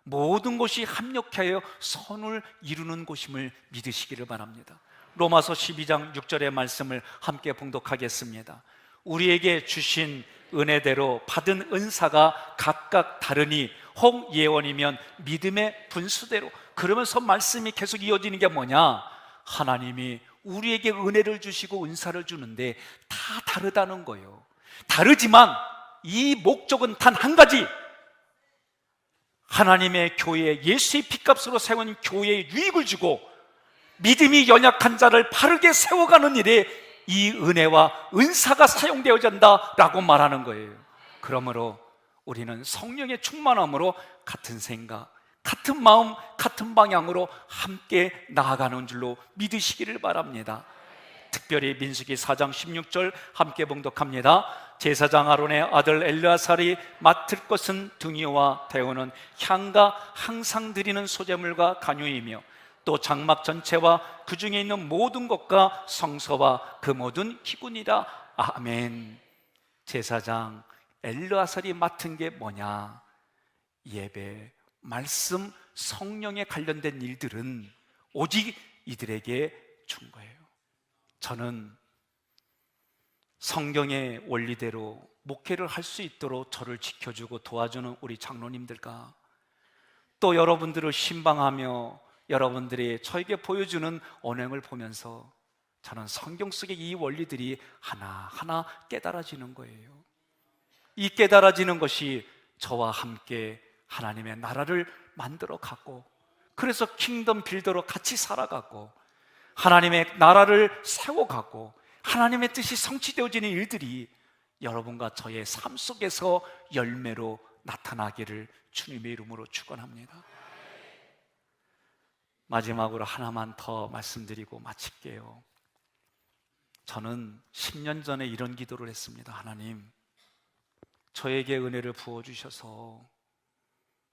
Speaker 1: 모든 것이 합력하여 선을 이루는 곳임을 믿으시기를 바랍니다. 로마서 12장 6절의 말씀을 함께 봉독하겠습니다. 우리에게 주신 은혜대로 받은 은사가 각각 다르니 혹 예언이면 믿음의 분수대로. 그러면서 말씀이 계속 이어지는 게 뭐냐? 하나님이 우리에게 은혜를 주시고 은사를 주는데 다 다르다는 거예요. 다르지만 이 목적은 단 한 가지, 하나님의 교회에 예수의 피값으로 세운 교회에 유익을 주고 믿음이 연약한 자를 바르게 세워가는 일에 이 은혜와 은사가 사용되어야 한다라고 말하는 거예요. 그러므로 우리는 성령의 충만함으로 같은 생각, 같은 마음, 같은 방향으로 함께 나아가는 줄로 믿으시기를 바랍니다. 특별히 민수기 4장 16절 함께 봉독합니다. 제사장 아론의 아들 엘르아살이 맡을 것은 등이와 대우는 향과 항상 드리는 소제물과 간유이며 또 장막 전체와 그 중에 있는 모든 것과 성소와 그 모든 기구니라. 아멘. 제사장 엘르아살이 맡은 게 뭐냐? 예배, 말씀, 성령에 관련된 일들은 오직 이들에게 준 거예요. 저는 성경의 원리대로 목회를 할 수 있도록 저를 지켜주고 도와주는 우리 장로님들과 또 여러분들을 신방하며 여러분들이 저에게 보여주는 언행을 보면서 저는 성경 속의 이 원리들이 하나하나 깨달아지는 거예요. 이 깨달아지는 것이 저와 함께 하나님의 나라를 만들어 가고, 그래서 킹덤 빌더로 같이 살아가고 하나님의 나라를 세워가고 하나님의 뜻이 성취되어지는 일들이 여러분과 저의 삶 속에서 열매로 나타나기를 주님의 이름으로 축원합니다. 마지막으로 하나만 더 말씀드리고 마칠게요. 저는 10년 전에 이런 기도를 했습니다. 하나님, 저에게 은혜를 부어주셔서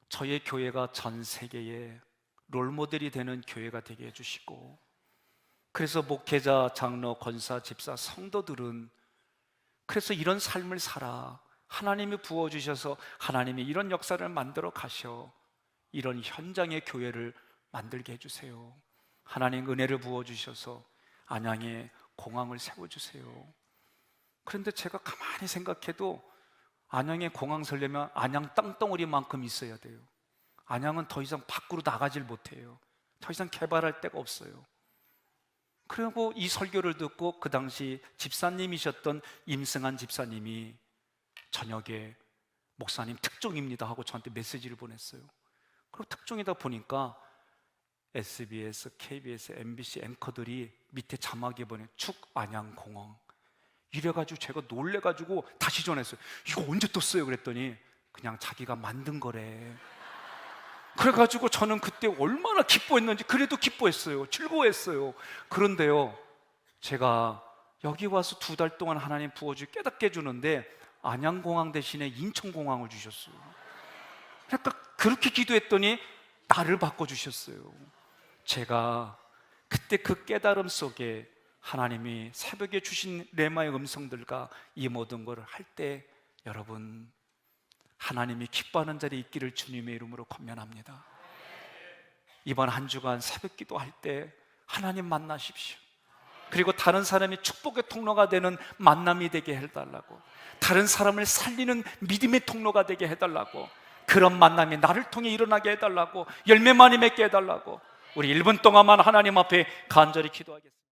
Speaker 1: 저의 교회가 전 세계에 롤모델이 되는 교회가 되게 해주시고, 그래서 목회자, 장로, 권사, 집사, 성도들은 그래서 이런 삶을 살아 하나님이 부어주셔서 하나님이 이런 역사를 만들어 가셔 이런 현장의 교회를 만들게 해주세요. 하나님 은혜를 부어주셔서 안양에 공항을 세워주세요. 그런데 제가 가만히 생각해도 안양에 공항 설려면 안양 땅덩어리만큼 있어야 돼요. 안양은 더 이상 밖으로 나가질 못해요. 더 이상 개발할 데가 없어요. 그리고 이 설교를 듣고 그 당시 집사님이셨던 임승한 집사님이 저녁에 목사님 특종입니다 하고 저한테 메시지를 보냈어요. 그리고 특종이다 보니까 SBS, KBS, MBC 앵커들이 밑에 자막에 보내 축 안양공항 이래가지고 제가 놀래가지고 다시 전했어요. 이거 언제 떴어요? 그랬더니 그냥 자기가 만든 거래. 그래가지고 저는 그때 얼마나 기뻐했는지, 그래도 기뻐했어요. 즐거워했어요. 그런데요, 제가 여기 와서 2달 동안 하나님 부어주고 깨닫게 해주는데 안양공항 대신에 인천공항을 주셨어요. 그러니까 그렇게 기도했더니 나를 바꿔주셨어요. 제가 그때 그 깨달음 속에 하나님이 새벽에 주신 레마의 음성들과 이 모든 것을 할 때 여러분, 하나님이 기뻐하는 자리에 있기를 주님의 이름으로 권면합니다. 이번 한 주간 새벽 기도할 때 하나님 만나십시오. 그리고 다른 사람이 축복의 통로가 되는 만남이 되게 해달라고, 다른 사람을 살리는 믿음의 통로가 되게 해달라고, 그런 만남이 나를 통해 일어나게 해달라고, 열매 많이 맺게 해달라고 우리 1분 동안만 하나님 앞에 간절히 기도하겠습니다.